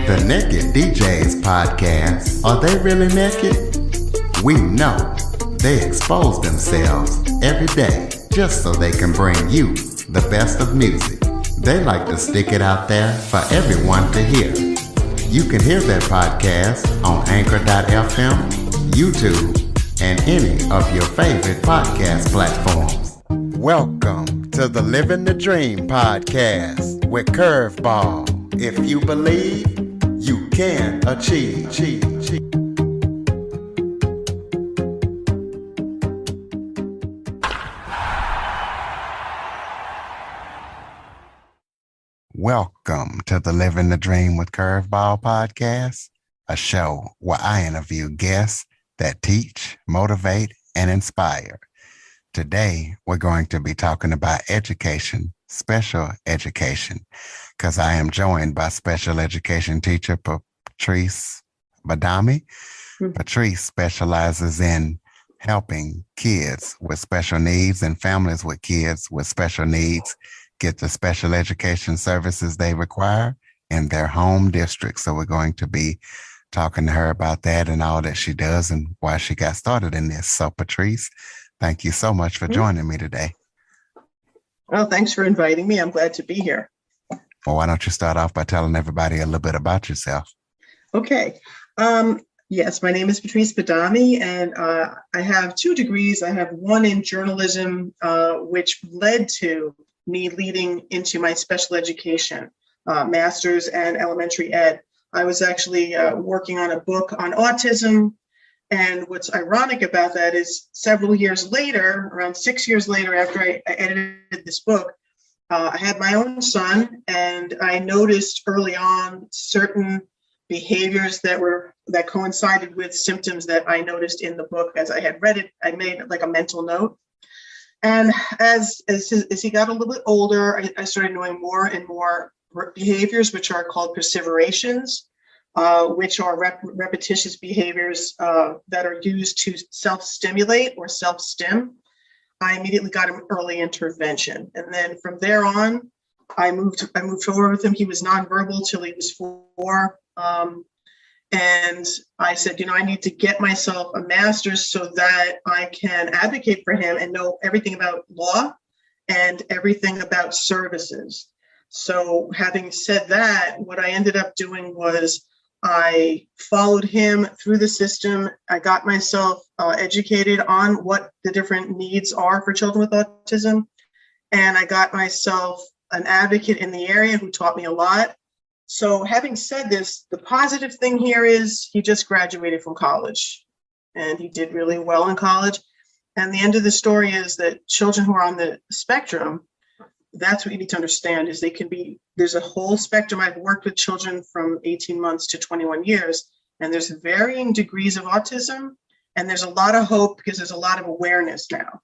The Naked DJs podcast. Are they really naked? We know they expose themselves every day just so they can bring you the best of music. They like to stick it out there for everyone to hear. You can hear their podcast on Anchor.fm, YouTube, and any of your favorite podcast platforms. Welcome to the Living the Dream podcast with Curveball. If you believe, you can achieve. Welcome to the Living the Dream with Curveball podcast, a show where I interview guests that teach, motivate, and inspire. Today, we're going to be talking about education, special education, because I am joined by special education teacher Patrice Badami. Patrice specializes in helping kids with special needs and families with kids with special needs get the special education services they require in their home district. So we're going to be talking to her about that and all that she does and why she got started in this. So Patrice, thank you so much for joining me today. Well, thanks for inviting me. I'm glad to be here. Well, why don't you start off by telling everybody a little bit about yourself? Okay. Yes, my name is Patrice Badami, and I have 2 degrees. I have one in journalism, which led to me leading into my special education, master's and elementary ed. I was actually working on a book on autism. And what's ironic about that is several years later, around 6 years later, after I edited this book, I had my own son, and I noticed early on certain behaviors that coincided with symptoms that I noticed in the book. As I had read it, I made like a mental note. And as he got a little bit older, I started knowing more and more behaviors, which are called perseverations, which are repetitious behaviors that are used to self-stimulate or self-stim. I immediately got him early intervention. And then from there on, I moved forward with him. He was nonverbal till he was 4. And I said, I need to get myself a master's so that I can advocate for him and know everything about law and everything about services. So having said that, what I ended up doing was I followed him through the system. I got myself educated on what the different needs are for children with autism. And I got myself an advocate in the area who taught me a lot. So having said this, the positive thing here is he just graduated from college and he did really well in college. And the end of the story is that children who are on the spectrum, that's what you need to understand is there's a whole spectrum. I've worked with children from 18 months to 21 years, and there's varying degrees of autism. And there's a lot of hope because there's a lot of awareness now.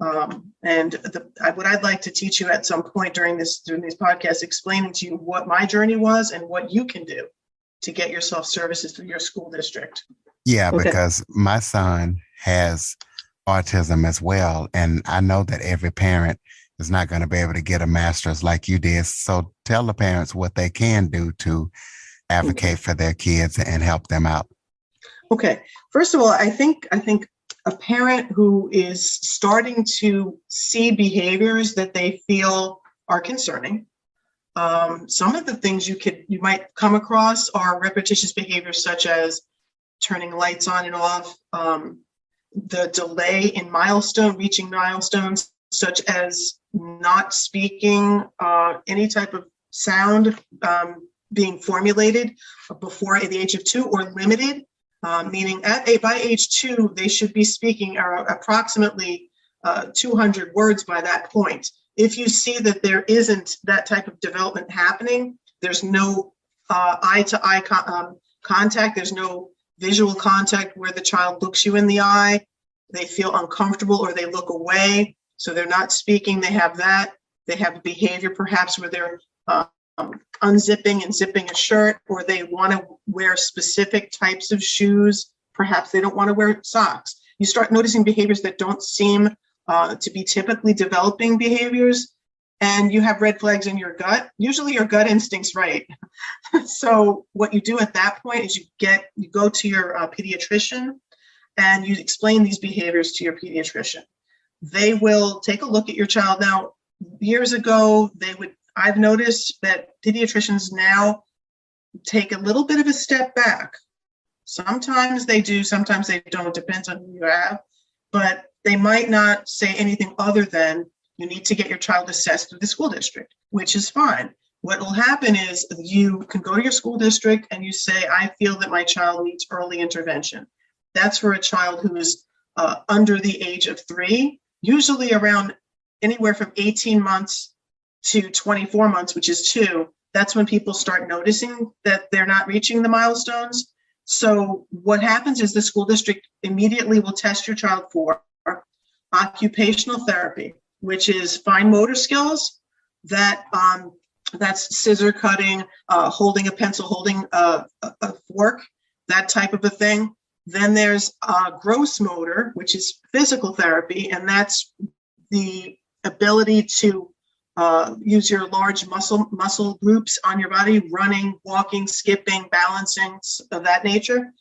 What I'd like to teach you at some point during these podcasts, explaining to you what my journey was and what you can do to get yourself services through your school district. Yeah, Okay. Because my son has autism as well. And I know that every parent is not going to be able to get a master's like you did. So tell the parents what they can do to advocate for their kids and help them out. Okay. First of all, I think a parent who is starting to see behaviors that they feel are concerning. Some of the things you might come across are repetitious behaviors such as turning lights on and off, the delay in reaching milestones, such as not speaking any type of sound being formulated before the age of 2 or limited. Meaning by age 2, they should be speaking approximately 200 words by that point. If you see that there isn't that type of development happening, there's no eye-to-eye contact, there's no visual contact where the child looks you in the eye, they feel uncomfortable or they look away, so they're not speaking, they have that. They have behavior perhaps where they're unzipping and zipping a shirt, or they want to wear specific types of shoes. Perhaps they don't want to wear socks. You start noticing behaviors that don't seem to be typically developing behaviors. and you have red flags in your gut, usually your gut instinct's right. So what you do at that point is you go to your pediatrician and you explain these behaviors to your pediatrician. They will take a look at your child. Now, years ago, I've noticed that pediatricians now take a little bit of a step back. Sometimes they do, sometimes they don't, depends on who you have, but they might not say anything other than you need to get your child assessed through the school district, which is fine. What will happen is you can go to your school district and you say, I feel that my child needs early intervention. That's for a child who is under the age of 3, usually around anywhere from 18 months to 24 months, which is 2. That's when people start noticing that they're not reaching the milestones. So what happens is the school district immediately will test your child for occupational therapy, which is fine motor skills. That's scissor cutting, holding a pencil, holding a fork, that type of a thing. Then there's gross motor, which is physical therapy, and that's the ability to use your large muscle groups on your body, running, walking, skipping, balancing, of that nature.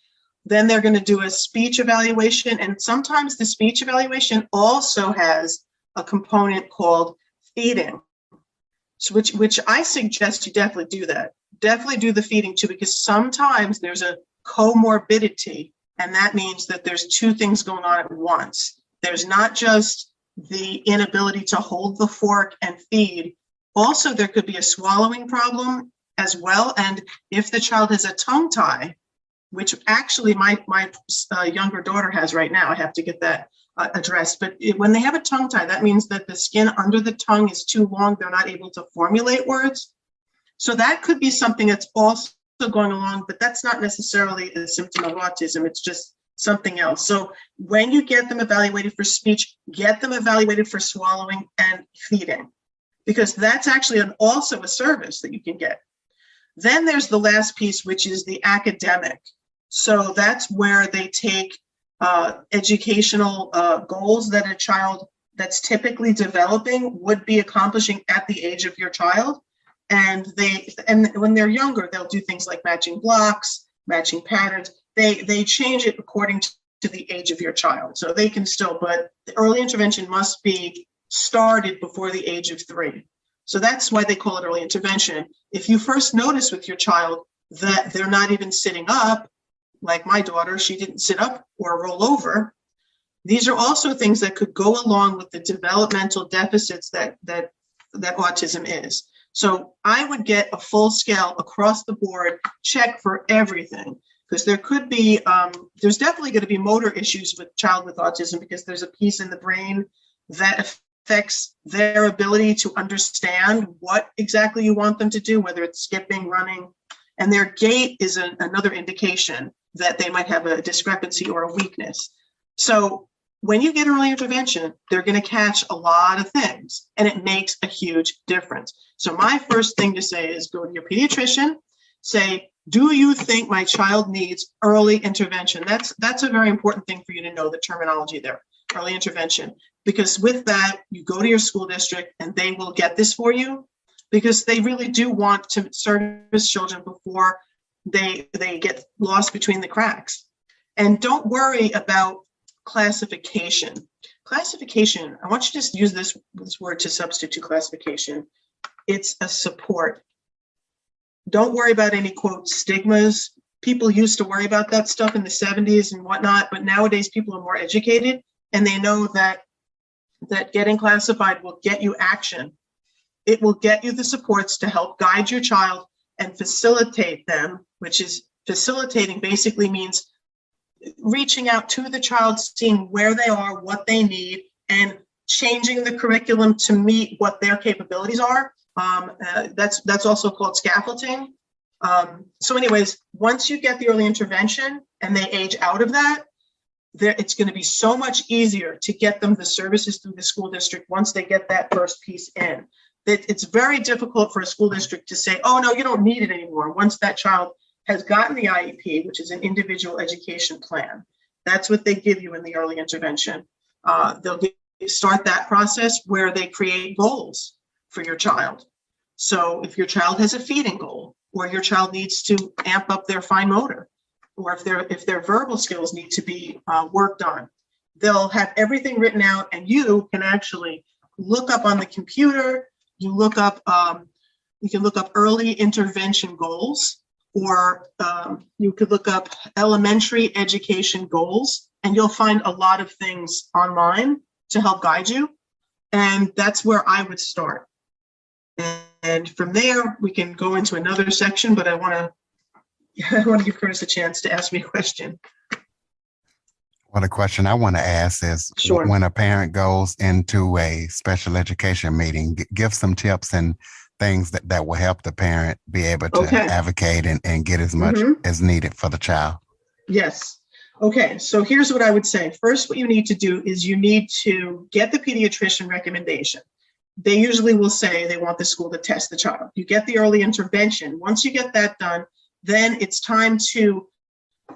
Then they're going to do a speech evaluation, and sometimes the speech evaluation also has a component called feeding, which I suggest you definitely do that. Definitely do the feeding too, because sometimes there's a comorbidity, and that means that there's 2 things going on at once. There's not just the inability to hold the fork and feed. Also, there could be a swallowing problem as well. And if the child has a tongue tie, which actually my younger daughter has right now, I have to get that addressed. But when they have a tongue tie, that means that the skin under the tongue is too long. They're not able to formulate words. So that could be something that's also going along, but that's not necessarily a symptom of autism. It's just something else. So when you get them evaluated for speech, get them evaluated for swallowing and feeding, because that's actually also a service that you can get. Then there's the last piece, which is the academic. So that's where they take educational goals that a child that's typically developing would be accomplishing at the age of your child. And when they're younger, they'll do things like matching blocks, matching patterns. They change it according to the age of your child. So they can still, but the early intervention must be started before the age of 3. So that's why they call it early intervention. If you first notice with your child that they're not even sitting up, like my daughter, she didn't sit up or roll over. These are also things that could go along with the developmental deficits that autism is. So I would get a full scale across the board check for everything, because there could be, there's definitely going to be motor issues with child with autism, because there's a piece in the brain that affects their ability to understand what exactly you want them to do, whether it's skipping, running, and their gait is another indication that they might have a discrepancy or a weakness. So when you get early intervention, they're going to catch a lot of things, and it makes a huge difference. So my first thing to say is go to your pediatrician, say, do you think my child needs early intervention? That's a very important thing for you to know, the terminology there, early intervention, because with that, you go to your school district and they will get this for you, because they really do want to service children before they get lost between the cracks. And don't worry about classification. Classification, I want you to just use this word to substitute classification. It's a support. Don't worry about any, quote, stigmas. People used to worry about that stuff in the 70s and whatnot, but nowadays people are more educated, and they know that getting classified will get you action. It will get you the supports to help guide your child and facilitate them, which is facilitating basically means reaching out to the child, seeing where they are, what they need, and changing the curriculum to meet what their capabilities are. That's also called scaffolding. So anyways, once you get the early intervention and they age out of that, it's going to be so much easier to get them the services through the school district once they get that first piece in. It's very difficult for a school district to say, oh, no, you don't need it anymore. Once that child has gotten the IEP, which is an individual education plan, that's what they give you in the early intervention. They'll start that process where they create goals for your child. So if your child has a feeding goal, or your child needs to amp up their fine motor, or if their verbal skills need to be worked on, they'll have everything written out, and you can actually look up on the computer. You can look up early intervention goals, or you could look up elementary education goals, and you'll find a lot of things online to help guide you. And that's where I would start. And from there, we can go into another section, but I want to give Curtis a chance to ask me a question. Well, the question I want to ask is, Sure. when a parent goes into a special education meeting, give some tips and things that will help the parent be able to advocate and get as much as needed for the child. Yes. Okay, so here's what I would say. First, what you need to do is you need to get the pediatrician recommendation. They usually will say they want the school to test the child. You get the early intervention. Once you get that done, then it's time to,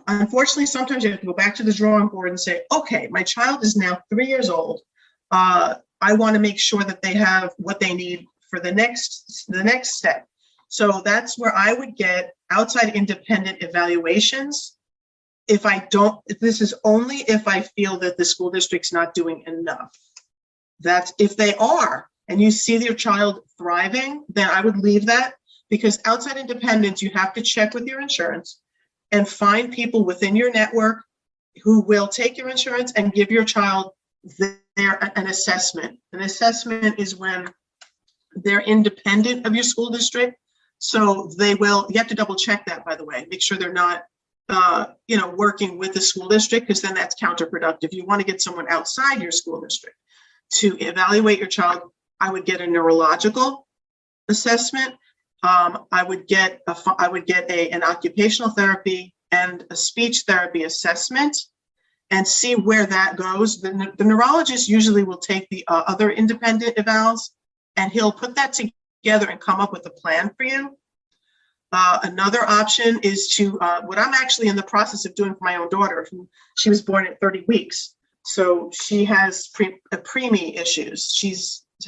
unfortunately, sometimes you have to go back to the drawing board and say, okay, my child is now 3 years old. I want to make sure that they have what they need for the next step. So that's where I would get outside independent evaluations. This is only if I feel that the school district's not doing enough. That's if they are, and you see your child thriving, then I would leave that, because outside independence, you have to check with your insurance and find people within your network who will take your insurance and give your child an assessment. An assessment is when they're independent of your school district. So you have to double check that, by the way, make sure they're not working with the school district, because then that's counterproductive. You want to get someone outside your school district to evaluate your child. I would get a neurological assessment. I would get an occupational therapy and a speech therapy assessment, and see where that goes. The neurologist usually will take the other independent evals, and he'll put that together and come up with a plan for you. Another option is to, what I'm actually in the process of doing for my own daughter. She was born at 30 weeks. So she has preemie issues. She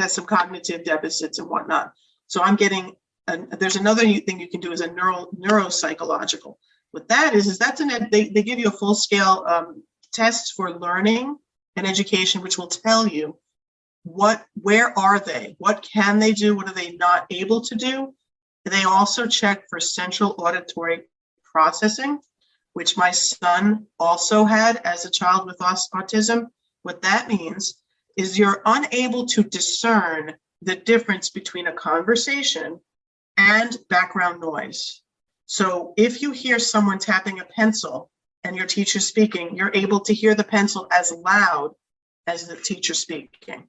has some cognitive deficits and whatnot. So I'm getting, there's another thing you can do is a neuropsychological. What that is they give you a full scale test for learning and education, which will tell you where are they? What can they do? What are they not able to do? They also check for central auditory processing, which my son also had as a child with autism. What that means is you're unable to discern the difference between a conversation and background noise. So if you hear someone tapping a pencil and your teacher speaking, you're able to hear the pencil as loud as the teacher speaking.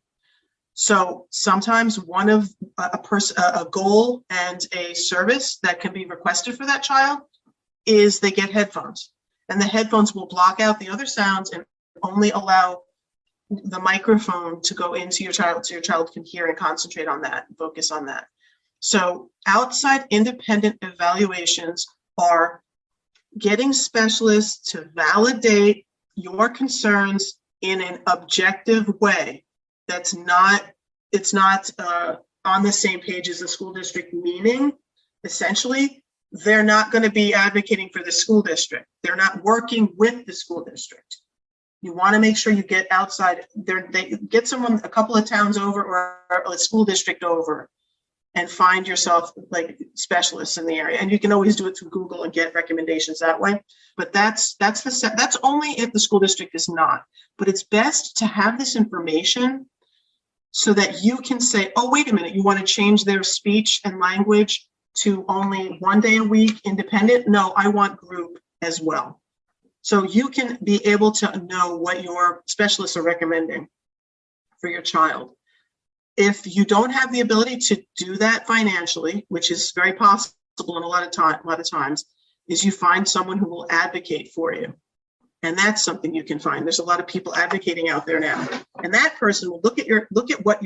So sometimes one of a goal and a service that can be requested for that child is they get headphones, and the headphones will block out the other sounds and only allow the microphone to go into your child, so your child can hear and concentrate on that and focus on that. So outside independent evaluations are getting specialists to validate your concerns in an objective way. It's not on the same page as the school district, meaning essentially they're not going to be advocating for the school district. They're not working with the school district. You want to make sure you get outside there, they get someone a couple of towns over or a school district over, and find yourself like specialists in the area. And you can always do it through Google and get recommendations that way. But that's only if the school district is not. But it's best to have this information so that you can say, oh, wait a minute, you want to change their speech and language to only 1 day a week independent? No, I want group as well. So you can be able to know what your specialists are recommending for your child. If you don't have the ability to do that financially, which is very possible in a lot of times, is you find someone who will advocate for you. And that's something you can find. There's a lot of people advocating out there now. And that person will look at what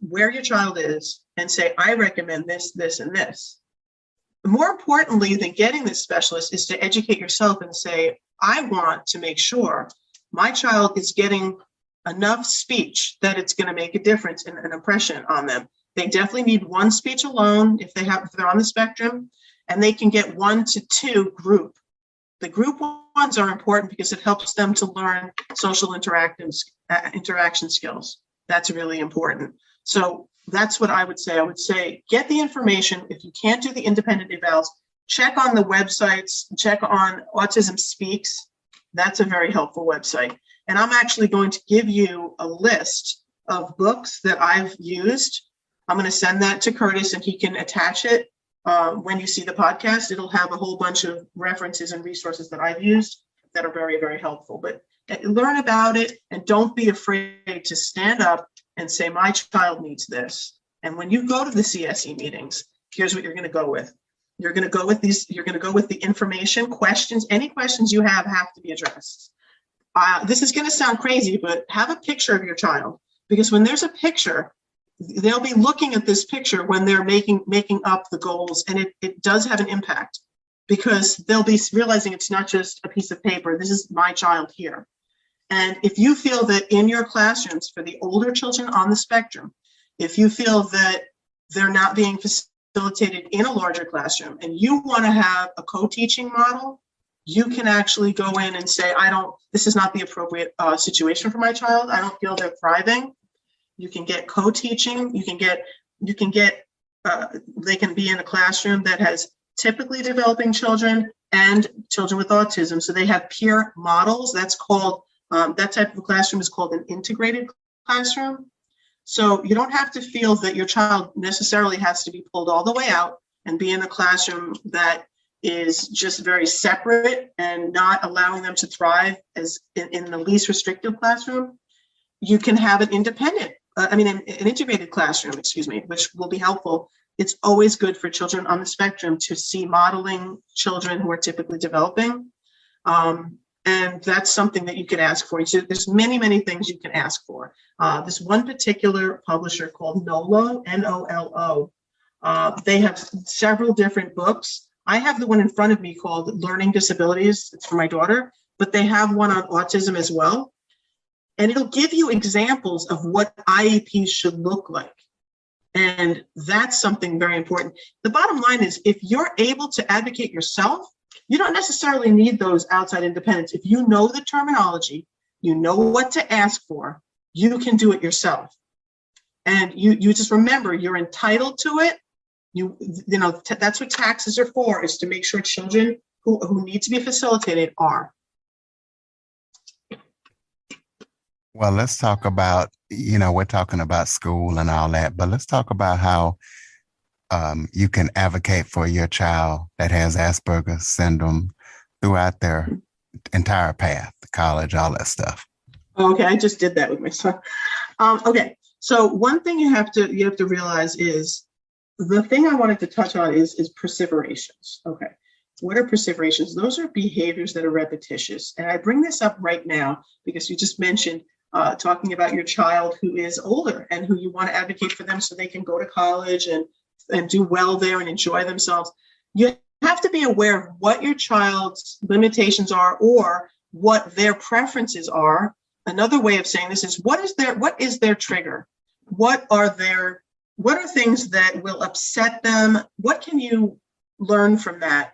where your child is and say, I recommend this, this, and this. More importantly than getting this specialist is to educate yourself and say, I want to make sure my child is getting enough speech that it's going to make a difference in an impression on them. They definitely need one speech alone if they're on the spectrum, and they can get 1 to 2 group. The group ones are important because it helps them to learn social interaction skills. That's really important. So that's what I would say. I would say get the information. If you can't do the independent evals, check on the websites, check on Autism Speaks. That's a very helpful website. And I'm actually going to give you a list of books that I've used. I'm going to send that to Curtis and he can attach it. When you see the podcast, it'll have a whole bunch of references and resources that I've used that are very, very helpful. But learn about it and don't be afraid to stand up and say, my child needs this. And when you go to the CSE meetings, here's what you're going to go with. You're going to go with the information, questions. Any questions you have to be addressed. This is going to sound crazy, but have a picture of your child, because when there's a picture, they'll be looking at this picture when they're making up the goals, and it does have an impact because they'll be realizing it's not just a piece of paper. This is my child here. And if you feel that in your classrooms for the older children on the spectrum, if you feel that they're not being facilitated in a larger classroom and you want to have a co-teaching model, you can actually go in and say, this is not the appropriate situation for my child. I don't feel they're thriving. You can get co-teaching. They can be in a classroom that has typically developing children and children with autism. So they have peer models. That's called, that type of classroom is called an integrated classroom. So you don't have to feel that your child necessarily has to be pulled all the way out and be in a classroom that is just very separate and not allowing them to thrive as in the least restrictive classroom. You can have an an integrated classroom, which will be helpful. It's always good for children on the spectrum to see modeling children who are typically developing. And that's something that you can ask for. So there's many, many things you can ask for. This one particular publisher called NOLO, N-O-L-O, they have several different books. I have the one in front of me called Learning Disabilities. It's for my daughter, but they have one on autism as well. And it'll give you examples of what IEPs should look like. And that's something very important. The bottom line is, if you're able to advocate yourself, you don't necessarily need those outside independents. If you know the terminology, you know what to ask for, you can do it yourself. And you just remember, you're entitled to it. That's what taxes are for, is to make sure children who need to be facilitated are. Well, let's talk about, we're talking about school and all that, but let's talk about how you can advocate for your child that has Asperger's syndrome throughout their entire path, college, all that stuff. Okay, I just did that with my son. Okay, so one thing you have to realize is, the thing I wanted to touch on is perseverations. Okay, what are perseverations? Those are behaviors that are repetitious. And I bring this up right now because you just mentioned talking about your child who is older and who you want to advocate for them so they can go to college and do well there and enjoy themselves. You have to be aware of what your child's limitations are or what their preferences are. Another way of saying this is, what is their trigger? What are things that will upset them? What can you learn from that?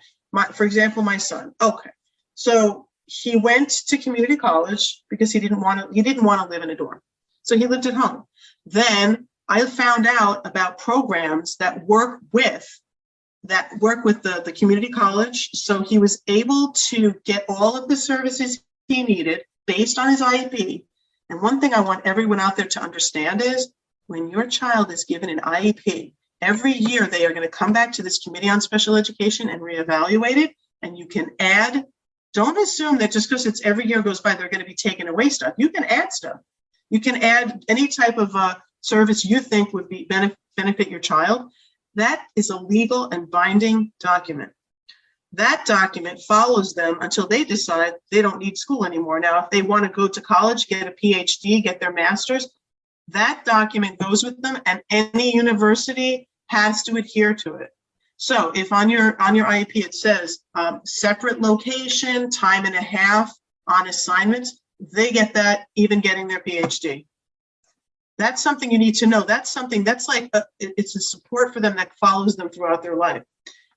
For example, my son. Okay, so he went to community college because he didn't want to live in a dorm. So he lived at home. Then I found out about programs that work with the community college. So he was able to get all of the services he needed based on his IEP. And one thing I want everyone out there to understand is, when your child is given an IEP, every year they are going to come back to this Committee on Special Education and reevaluate it. And you can add. Don't assume that just because it's every year goes by, they're going to be taking away stuff. You can add stuff. You can add any type of service you think would be benefit your child. That is a legal and binding document. That document follows them until they decide they don't need school anymore. Now, if they want to go to college, get a PhD, get their master's, that document goes with them, and any university has to adhere to it. So if on your IEP it says separate location, time and a half on assignments, they get that even getting their PhD. That's something you need to know. That's something that's like it's a support for them that follows them throughout their life.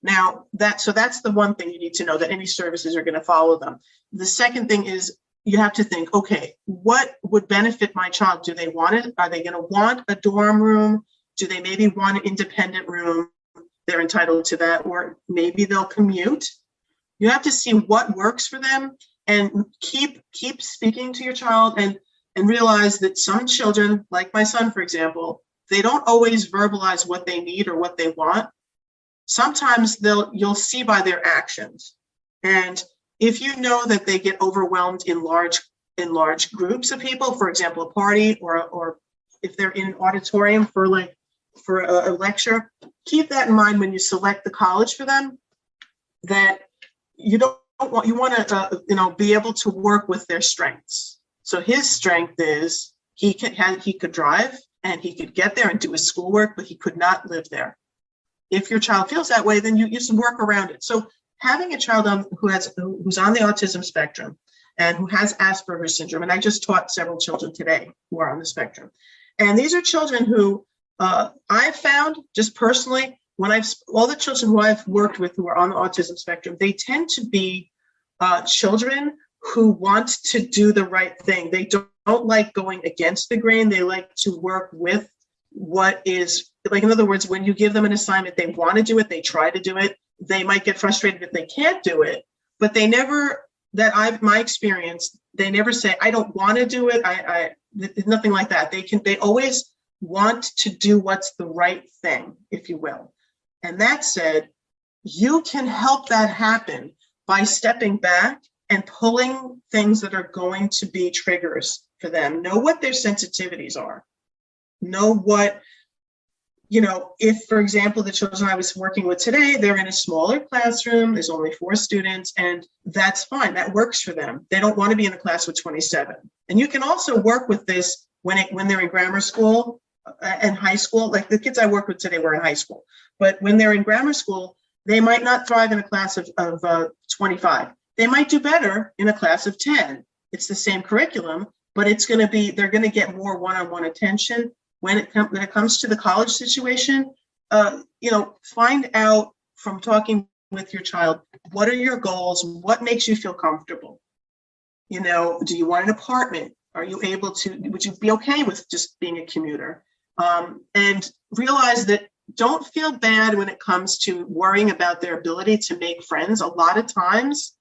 Now that's the one thing you need to know, that any services are going to follow them. The second thing is you have to think, okay, what would benefit my child? Do they want it? Are they going to want a dorm room? Do they maybe want an independent room? They're entitled to that, or maybe they'll commute. You have to see what works for them, and keep speaking to your child, and realize that some children, like my son, for example, they don't always verbalize what they need or what they want. Sometimes you'll see by their actions. And if you know that they get overwhelmed in large groups of people, for example, a party, or if they're in an auditorium for a lecture, keep that in mind when you select the college for them, that you want to be able to work with their strengths. So his strength is he could drive and he could get there and do his schoolwork, but he could not live there. If your child feels that way, then you just work around it. So having a child who's on the autism spectrum and who has Asperger's syndrome, and I just taught several children today who are on the spectrum, and these are children who I've found, just personally, all the children who I've worked with who are on the autism spectrum, they tend to be children who want to do the right thing. They don't like going against the grain. They like to work with what is, like, in other words, when you give them an assignment, they want to do it, they try to do it. They might get frustrated if they can't do it, but they never, my experience, they never say, I don't want to do it. Nothing like that. They always want to do what's the right thing, if you will. And that said, you can help that happen by stepping back and pulling things that are going to be triggers for them. Know what their sensitivities are. Know what, if, for example, the children I was working with today, they're in a smaller classroom, there's only 4 students, and that's fine. That works for them. They don't want to be in a class with 27. And you can also work with this when they're in grammar school and high school. Like the kids I work with today were in high school, but when they're in grammar school, they might not thrive in a class of 25. They might do better in a class of 10. It's the same curriculum, but they're going to get more one-on-one attention. When it comes to the college situation, find out from talking with your child, what are your goals? What makes you feel comfortable? Do you want an apartment? Are you able to, would you be okay with just being a commuter? And realize that don't feel bad when it comes to worrying about their ability to make friends. A lot of times,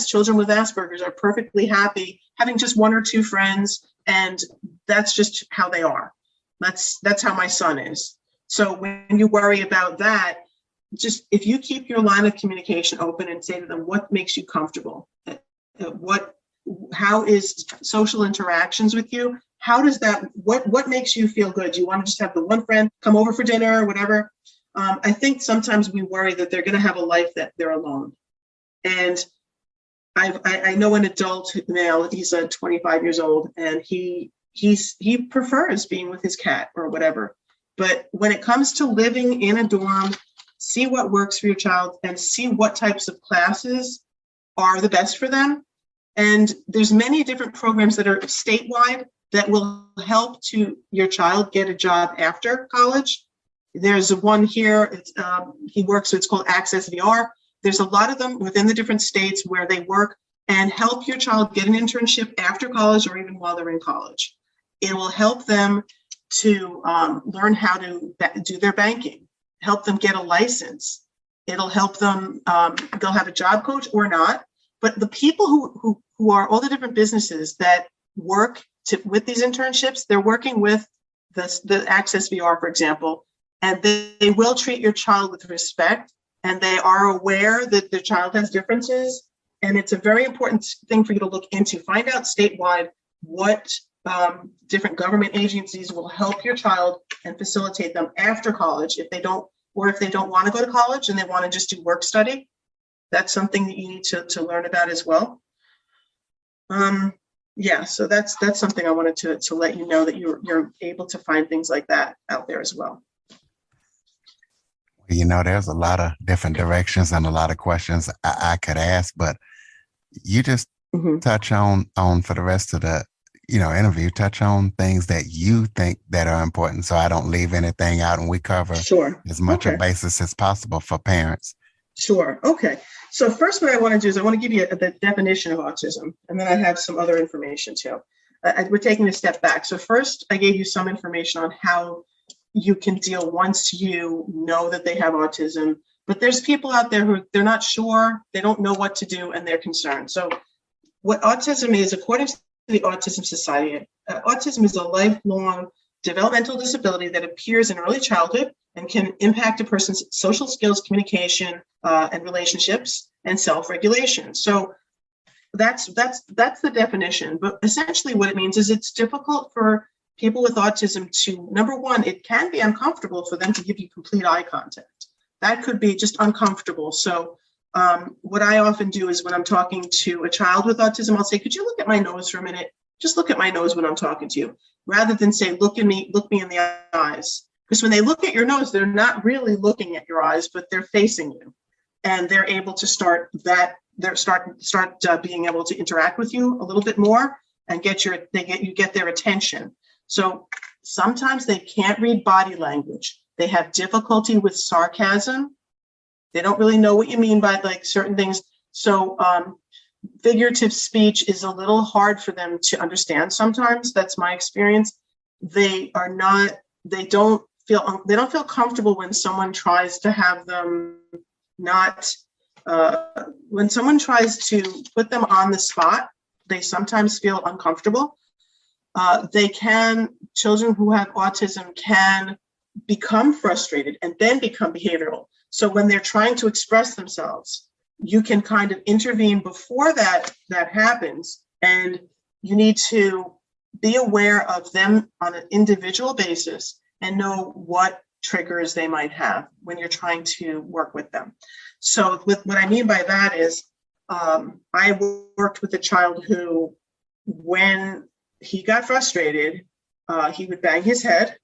children with Asperger's are perfectly happy having just 1 or 2 friends, and that's just how they are. That's how my son is. So when you worry about that, just if you keep your line of communication open and say to them, what makes you comfortable? How is social interactions with you? How does that, what makes you feel good? Do you want to just have the one friend come over for dinner or whatever? I think sometimes we worry that they're going to have a life that they're alone. And I know an adult male, he's 25 years old, and he prefers being with his cat or whatever. But when it comes to living in a dorm, see what works for your child and see what types of classes are the best for them. And there's many different programs that are statewide that will help your child get a job after college. There's one here, he works, so it's called Access VR. There's a lot of them within the different states where they work and help your child get an internship after college or even while they're in college. It will help them to learn how to do their banking, help them get a license. It'll help them, they'll have a job coach or not. But the people who are all the different businesses that work with these internships, they're working with the Access VR, for example, and they will treat your child with respect. And they are aware that the child has differences. And it's a very important thing for you to look into. Find out statewide what different government agencies will help your child and facilitate them after college if they don't want to go to college and they want to just do work study. That's something that you need to learn about as well. So that's something I wanted to let you know, that you're able to find things like that out there as well. There's a lot of different directions and a lot of questions I could ask, but you just touch on for the rest of the interview, touch on things that you think that are important so I don't leave anything out and we cover Sure. as much a Okay. basis as possible for parents. Sure. Okay. So first, what I want to do is I want to give you the definition of autism, and then I have some other information too. We're taking a step back. So first, I gave you some information on how you can deal once you know that they have autism. But there's people out there who they're not sure, they don't know what to do, and they're concerned. So what autism is, according to the Autism Society, autism is a lifelong developmental disability that appears in early childhood and can impact a person's social skills, communication, and relationships, and self-regulation. So that's the definition. But essentially what it means is it's difficult for people with autism to, number one, it can be uncomfortable for them to give you complete eye contact. That could be just uncomfortable. So what I often do is when I'm talking to a child with autism, I'll say, could you look at my nose for a minute? Just look at my nose when I'm talking to you, rather than say, look me in the eyes. Because when they look at your nose, they're not really looking at your eyes, but they're facing you. And they're able to start being able to interact with you a little bit more and get their attention. So sometimes they can't read body language. They have difficulty with sarcasm. They don't really know what you mean by like certain things. So figurative speech is a little hard for them to understand sometimes. That's my experience. They don't feel comfortable when someone tries to have them when someone tries to put them on the spot. They sometimes feel uncomfortable. Children who have autism can become frustrated and then become behavioral. So when they're trying to express themselves, you can kind of intervene before that happens, and you need to be aware of them on an individual basis and know what triggers they might have when you're trying to work with them. So what I mean by that is I worked with a child who, when he got frustrated, he would bang his head.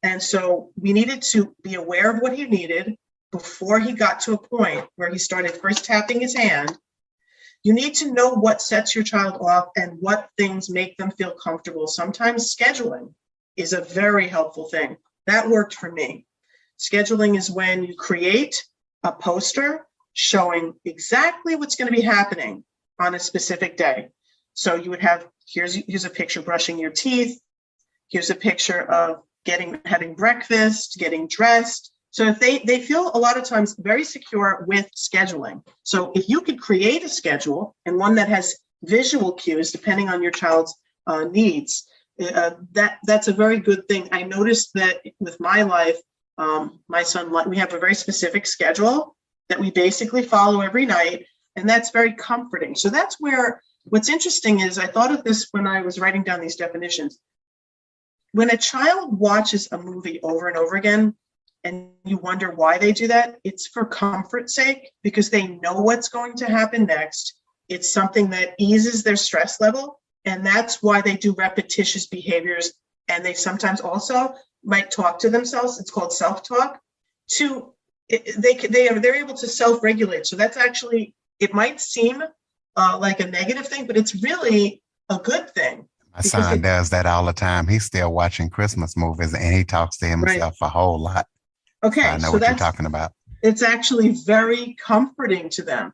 And so we needed to be aware of what he needed before he got to a point where he started first tapping his hand. You need to know what sets your child off and what things make them feel comfortable. Sometimes scheduling is a very helpful thing. That worked for me. Scheduling is when you create a poster showing exactly what's going to be happening on a specific day. So you would have, here's a picture brushing your teeth. Here's a picture of having breakfast, getting dressed. So if they feel a lot of times very secure with scheduling. So if you could create a schedule and one that has visual cues, depending on your child's needs, that's a very good thing. I noticed that with my life, my son, we have a very specific schedule that we basically follow every night, and that's very comforting. So that's where what's interesting is I thought of this when I was writing down these definitions. When a child watches a movie over and over again, and you wonder why they do that, it's for comfort's sake, because they know what's going to happen next. It's something that eases their stress level, and that's why they do repetitious behaviors. And they sometimes also might talk to themselves. It's called self-talk. They're able to self-regulate. So that's actually, it might seem like a negative thing, but it's really a good thing. My son does that all the time. He's still watching Christmas movies and he talks to himself a whole lot. Okay, so I know what you're talking about. It's actually very comforting to them.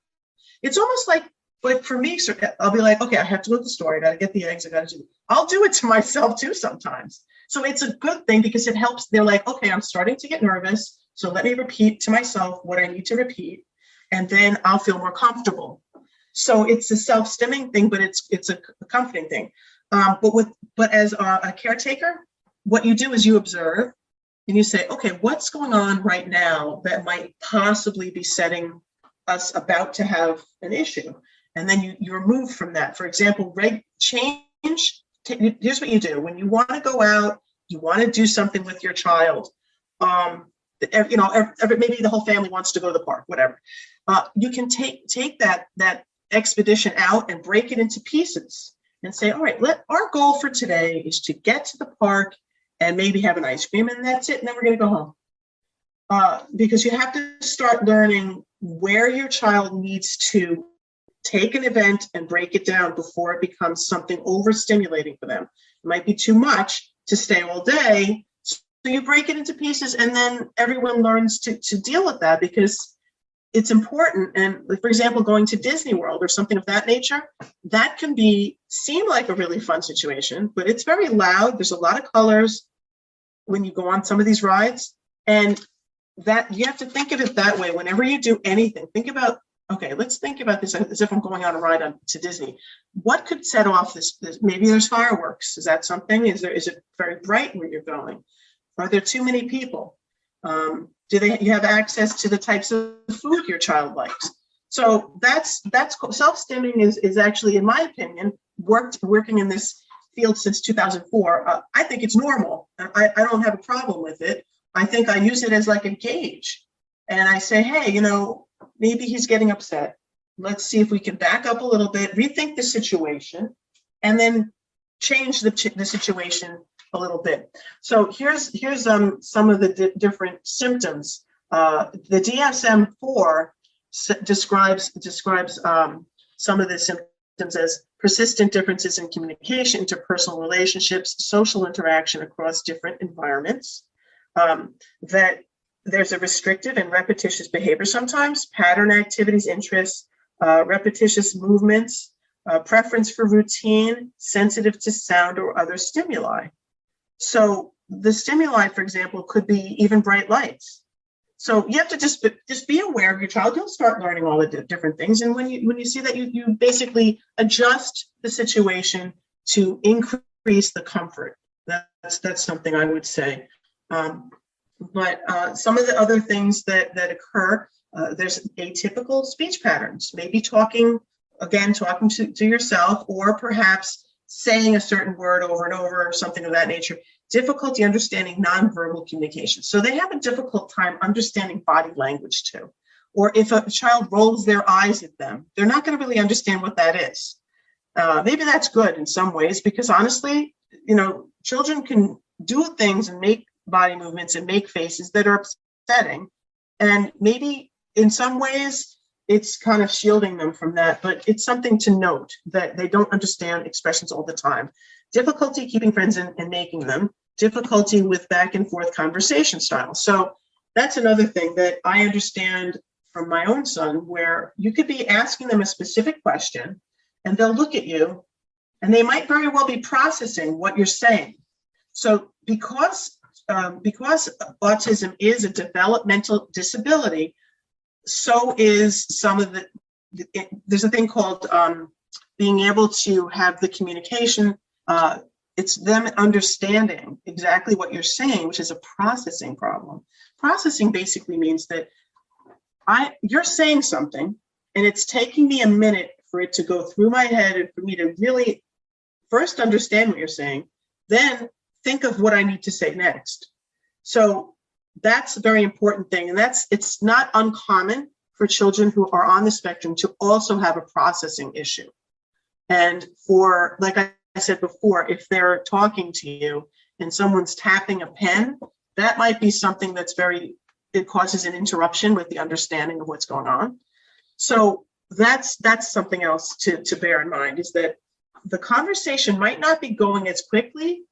It's almost like for me, I'll be like, okay, I have to go to the store. I got to get the eggs. I'll do it to myself too sometimes. So it's a good thing because it helps. They're like, okay, I'm starting to get nervous. So let me repeat to myself what I need to repeat, and then I'll feel more comfortable. So it's a self-stimming thing, but it's a comforting thing. But as a caretaker, what you do is you observe and you say, okay, what's going on right now that might possibly be setting us about to have an issue? And then you remove from that. For example, change. Here's what you do. When you want to go out, you want to do something with your child. Maybe the whole family wants to go to the park, whatever. You can take that expedition out and break it into pieces and say, all right, our goal for today is to get to the park and maybe have an ice cream, and that's it. And then we're going to go home. Because you have to start learning where your child needs to take an event and break it down before it becomes something overstimulating for them. It might be too much to stay all day. So you break it into pieces, and then everyone learns to deal with that, because it's important. And for example, going to Disney World or something of that nature, that can seem like a really fun situation, but it's very loud. There's a lot of colors when you go on some of these rides, and that you have to think of it that way. Whenever you do anything, think about, okay, let's think about this as if I'm going on a ride to Disney. What could set off this? Maybe there's fireworks. Is that something? Is it very bright where you're going? Are there too many people? Do you have access to the types of food your child likes? So that's self-stimming is actually, in my opinion, working in this field since 2004. I think it's normal. I don't have a problem with it. I think I use it as like a gauge, and I say, hey, maybe he's getting upset. Let's see if we can back up a little bit, rethink the situation, and then change the situation a little bit. So here's some of the different symptoms. The DSM-4 describes some of the symptoms as persistent differences in communication, interpersonal relationships, social interaction across different environments, that there's a restrictive and repetitious behavior sometimes, pattern activities, interests, repetitious movements, preference for routine, sensitive to sound or other stimuli. So the stimuli, for example, could be even bright lights. So you have to just be aware of your child. You'll start learning all the different things. And when you see that, you basically adjust the situation to increase the comfort. That's something I would say. But some of the other things that occur, there's atypical speech patterns, maybe talking to yourself, or perhaps saying a certain word over and over, or something of that nature. Difficulty understanding nonverbal communication. So they have a difficult time understanding body language too. Or if a child rolls their eyes at them, they're not going to really understand what that is. Maybe that's good in some ways, because honestly, children can do things and make body movements and make faces that are upsetting. And maybe in some ways, it's kind of shielding them from that, but it's something to note that they don't understand expressions all the time. Difficulty keeping friends and making them, difficulty with back and forth conversation style. So that's another thing that I understand from my own son, where you could be asking them a specific question and they'll look at you and they might very well be processing what you're saying. So because autism is a developmental disability, so is some of there's a thing called being able to have the communication. It's them understanding exactly what you're saying, which is a processing problem. Processing basically means that you're saying something and it's taking me a minute for it to go through my head and for me to really first understand what you're saying, then think of what I need to say next. So that's a very important thing. And it's not uncommon for children who are on the spectrum to also have a processing issue. And like I said before, if they're talking to you and someone's tapping a pen, that might be something it causes an interruption with the understanding of what's going on. So that's something else to bear in mind, is that the conversation might not be going as quickly,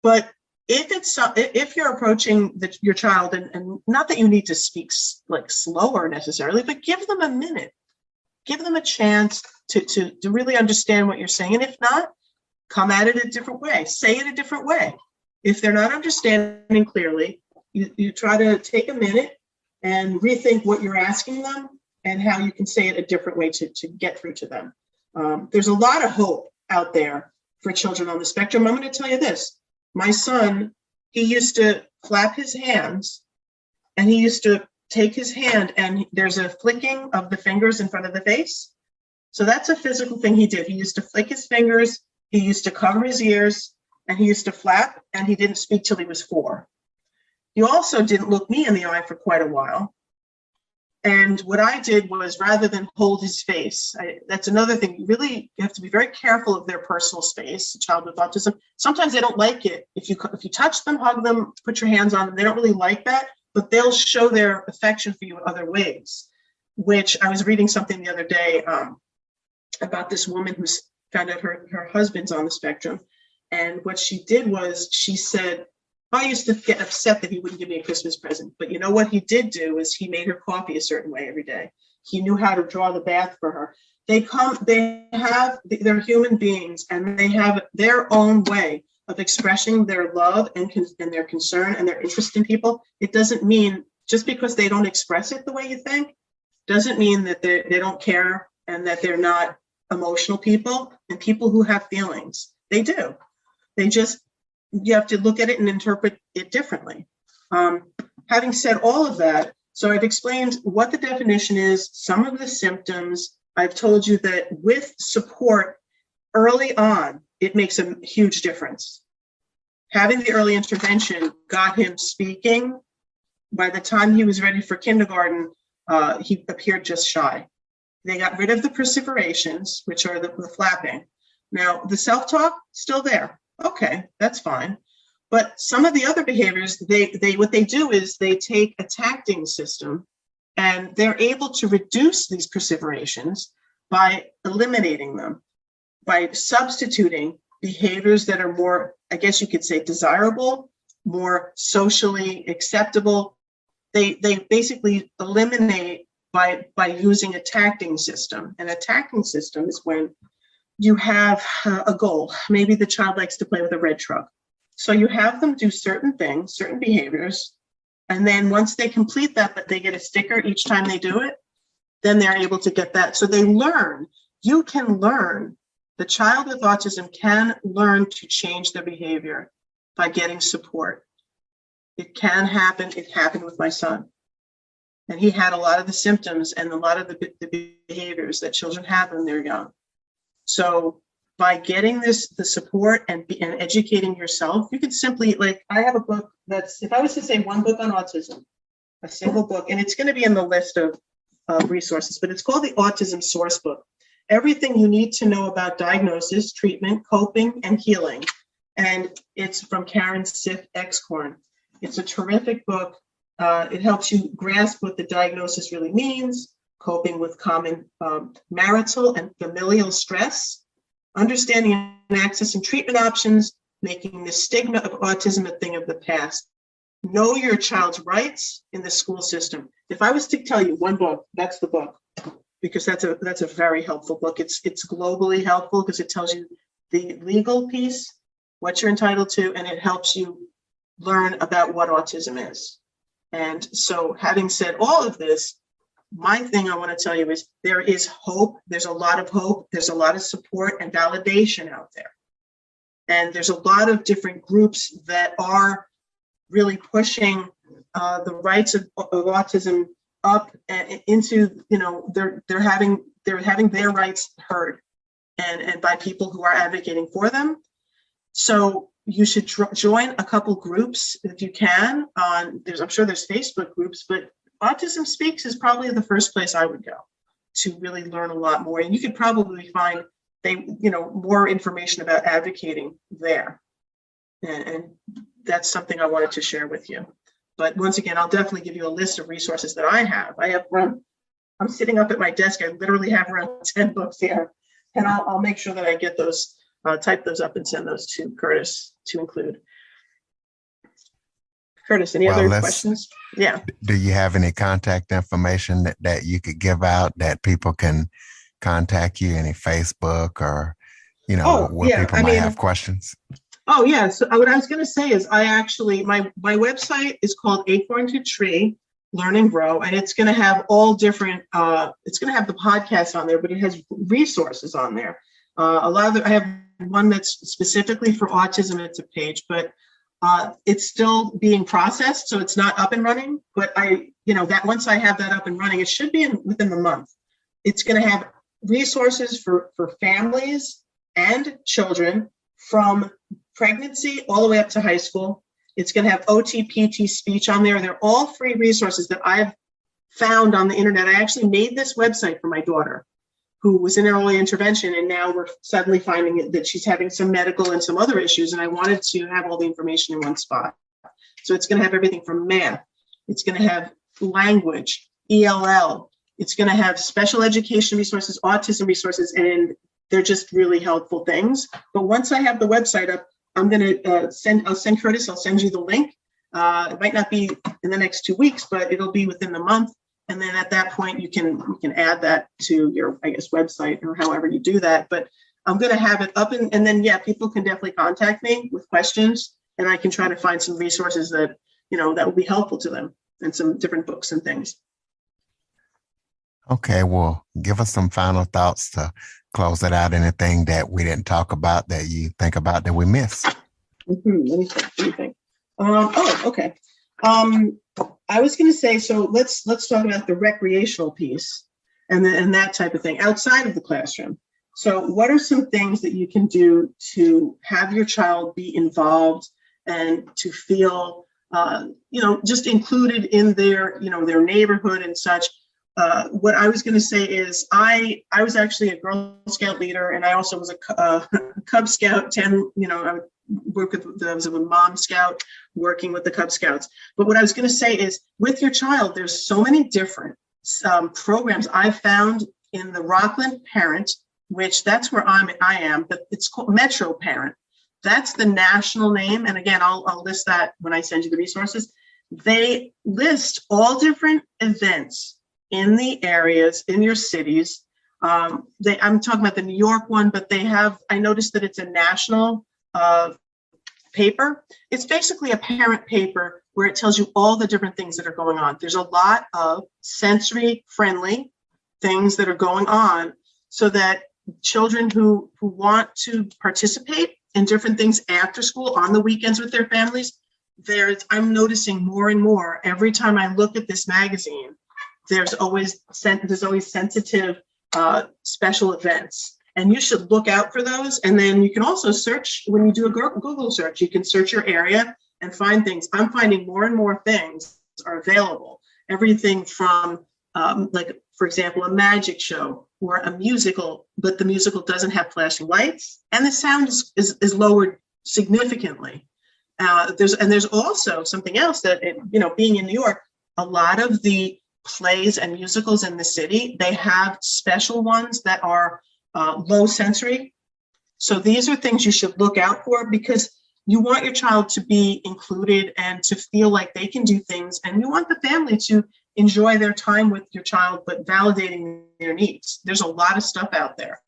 but if you're approaching your child, and not that you need to speak like slower necessarily, but give them a minute, give them a chance to really understand what you're saying. And if not, come at it a different way, say it a different way. If they're not understanding clearly, you try to take a minute and rethink what you're asking them and how you can say it a different way to get through to them. There's a lot of hope out there for children on the spectrum. I'm going to tell you this. My son, he used to flap his hands, and he used to take his hand, and there's a flicking of the fingers in front of the face. So that's a physical thing he did. He used to flick his fingers, he used to cover his ears, and he used to flap, and he didn't speak till he was 4. He also didn't look me in the eye for quite a while. And what I did was, rather than hold his face, that's another thing. You have to be very careful of their personal space. A child with autism, sometimes they don't like it. If you touch them, hug them, put your hands on them, they don't really like that, but they'll show their affection for you in other ways, which I was reading something the other day. about this woman who's found out her husband's on the spectrum. And what she did was she said, I used to get upset that he wouldn't give me a Christmas present. But you know what he did do is he made her coffee a certain way every day. He knew how to draw the bath for her. They're human beings, and they have their own way of expressing their love and their concern and their interest in people. It doesn't mean just because they don't express it the way you think, doesn't mean that they don't care and that they're not emotional people. And people who have feelings, they do. You have to look at it and interpret it differently. Having said all of that, so I've explained what the definition is, some of the symptoms. I've told you that with support early on, it makes a huge difference. Having the early intervention got him speaking. By the time he was ready for kindergarten, he appeared just shy. They got rid of the perseverations, which are the flapping. Now, the self-talk, still there. Okay, that's fine. But some of the other behaviors, what they do is they take a tacting system, and they're able to reduce these perseverations by eliminating them, by substituting behaviors that are more, I guess you could say, desirable, more socially acceptable. They basically eliminate by using a tacting system. And a tacting system is when you have a goal. Maybe the child likes to play with a red truck. So you have them do certain things, certain behaviors, and then once they complete that, but they get a sticker each time they do it, then they're able to get that. So they learn. You can learn. The child with autism can learn to change their behavior by getting support. It can happen. It happened with my son. And he had a lot of the symptoms and a lot of the behaviors that children have when they're young. So by getting the support and educating yourself, you can simply, like, I have a book that's, if I was to say one book on autism, a single book, and it's going to be in the list of resources, but it's called the Autism Source Book. Everything you need to know about diagnosis, treatment, coping, and healing. And it's from Karen Siff Excorn. It's a terrific book. It helps you grasp what the diagnosis really means, coping with common marital and familial stress, understanding and accessing treatment options, making the stigma of autism a thing of the past. Know your child's rights in the school system. If I was to tell you one book, that's the book, because that's a very helpful book. It's globally helpful because it tells you the legal piece, what you're entitled to, and it helps you learn about what autism is. And so, having said all of this, my thing I want to tell you is there is hope. There's a lot of hope. There's a lot of support and validation out there. And there's a lot of different groups that are really pushing the rights of autism up into, they're having their rights heard and by people who are advocating for them. So you should join a couple groups if you can. I'm sure there's Facebook groups, but Autism Speaks is probably the first place I would go to really learn a lot more. And you could probably find more information about advocating there. And that's something I wanted to share with you. But once again, I'll definitely give you a list of resources that I have. I'm sitting up at my desk. I literally have around 10 books here, and I'll make sure that I get those, type those up and send those to Curtis to include. Curtis, any other questions? Yeah. Do you have any contact information that you could give out that people can contact you? Any Facebook or, where people might have questions? Oh, yeah. So what I was going to say is I actually, my website is called Acorn to Tree, Learn and Grow, and it's going to have all different, it's going to have the podcast on there, but it has resources on there. I have one that's specifically for autism. It's a page, but it's still being processed, so it's not up and running. But that once I have that up and running, it should be within the month. It's going to have resources for families and children from pregnancy all the way up to high school. It's going to have OT, PT, speech on there. They're all free resources that I've found on the internet. I actually made this website for my daughter, who was in early intervention, and now we're suddenly finding that she's having some medical and some other issues, and I wanted to have all the information in one spot. So it's going to have everything from math. It's going to have language, ELL, It's going to have special education resources, autism resources, and they're just really helpful things. But once I have the website up, I'm going to I'll send Curtis, I'll send you the link. It might not be in the next 2 weeks, but it'll be within the month. And then at that point, you can add that to your, I guess, website or however you do that. But I'm going to have it up, and then, yeah, people can definitely contact me with questions, and I can try to find some resources that, that will be helpful to them, and some different books and things. Okay, well, give us some final thoughts to close it out. Anything that we didn't talk about that you think about that we missed? Let me think. Okay. I was going to say, so let's talk about the recreational piece and that type of thing outside of the classroom. So what are some things that you can do to have your child be involved and to feel, just included in their, their neighborhood and such? What I was going to say is I was actually a Girl Scout leader, and I also was a Cub Scout. I was a Mom Scout working with the Cub Scouts. But what I was going to say is, with your child, there's so many different programs I've found in the Rockland Parent, which that's where I am, but it's called Metro Parent. That's the national name. And again, I'll list that when I send you the resources. They list all different events in the areas, in your cities. I'm talking about the New York one, but I noticed that it's a national paper. It's basically a parent paper where it tells you all the different things that are going on. There's a lot of sensory friendly things that are going on, so that children who want to participate in different things after school on the weekends with their families, I'm noticing more and more every time I look at this magazine, there's always sensitive special events. And you should look out for those. And then you can also search, when you do a Google search, you can search your area and find things. I'm finding more and more things are available. Everything from, like, for example, a magic show or a musical, but the musical doesn't have flashing lights and the sound is lowered significantly. There's also something else that, being in New York, a lot of the plays and musicals in the city, they have special ones that are low sensory. So these are things you should look out for, because you want your child to be included and to feel like they can do things. And you want the family to enjoy their time with your child, but validating their needs. There's a lot of stuff out there.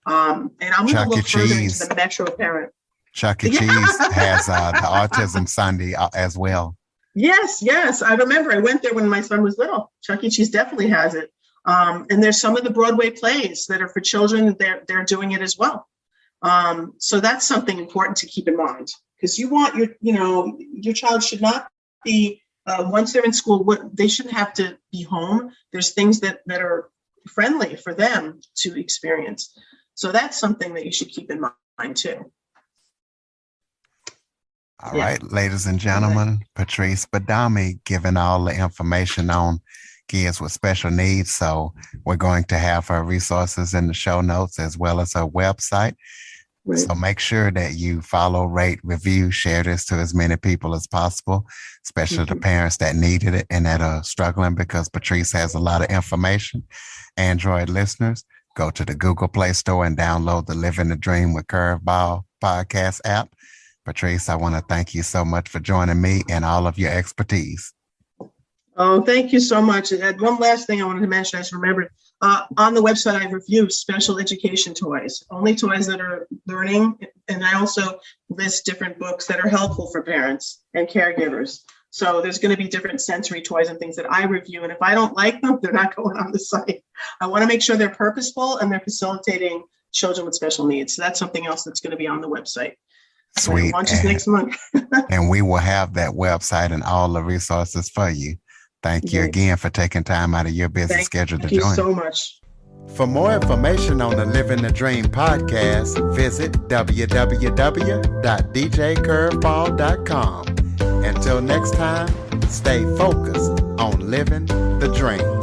And I'm going to look further into the Metro Parent. Chuck E. Cheese has the Autism Sunday as well. Yes. I remember I went there when my son was little. Chuck E. Cheese definitely has it. And there's some of the Broadway plays that are for children. They're doing it as well. So that's something important to keep in mind, because you want your child should not be, once they're in school, they shouldn't have to be home. There's things that are friendly for them to experience. So that's something that you should keep in mind too. All right, ladies and gentlemen, Patrice Badami giving all the information on kids with special needs. So we're going to have her resources in the show notes as well as her website. Right. So make sure that you follow, rate, review, share this to as many people as possible, especially the parents that needed it and that are struggling, because Patrice has a lot of information. Android listeners, go to the Google Play Store and download the Living the Dream with Curveball podcast app. Patrice, I want to thank you so much for joining me and all of your expertise. Oh, thank you so much. And one last thing I wanted to mention, I just remembered, on the website, I review special education toys, only toys that are learning. And I also list different books that are helpful for parents and caregivers. So there's going to be different sensory toys and things that I review. And if I don't like them, they're not going on the site. I want to make sure they're purposeful and they're facilitating children with special needs. So that's something else that's going to be on the website. Sweet. Launches next month. And we will have that website and all the resources for you. Thank you again for taking time out of your busy schedule to join. Thank you so much. For more information on the Living the Dream podcast, visit www.djcurveball.com. Until next time, stay focused on living the dream.